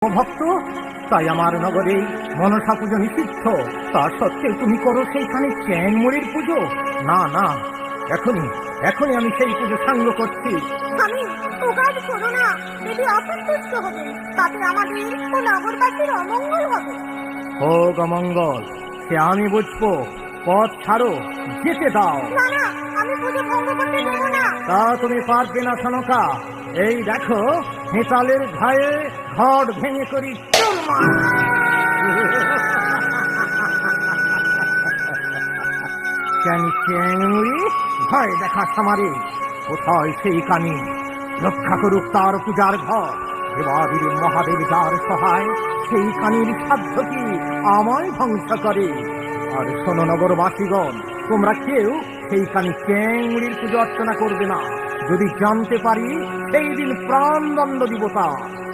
ভক্ত, তাই আমার নগরে মনসা পুজো নিষিদ্ধ। তা সত্ত্বেও তুমি করো সেইখানে চ্যাংমুড়ির পুজো। না না, এখনই এখনই আমি সেই পুজো সাঙ্গ করছি। স্বামী, ও কাজ করো না। দেবী অসন্তুষ্ট হবে, তাতে আমাদের ও নগরবাসীর অমঙ্গল হবে। হোক অমঙ্গল, সে আমি বুঝবো। পথ ছাড়ো, যেতে দাও। না না, আমি পুজো ভঙ্গ করতে দেব না। তা তুমি পারবে না সনকা। এই দেখো, হেতালের ঘায়ে ঘট ভেঙে করি চুরমার। কেন চ্যাংমুড়ি ভয় দেখা সামারে? কোথায় সেই কানি? রক্ষা করুক তার পূজার ঘর। দেবাদির মহাদেব যার সহায়, সেই কানির সাধ্য কি আমায় ধ্বংস করে? আর শোনো নগরবাসীগণ, তোমরা কেউ সেই কানি চ্যাংমুড়ির পুজো অর্চনা করবে না। যদি জানতে পারি, সেই দিন প্রাণদণ্ড দিব তার।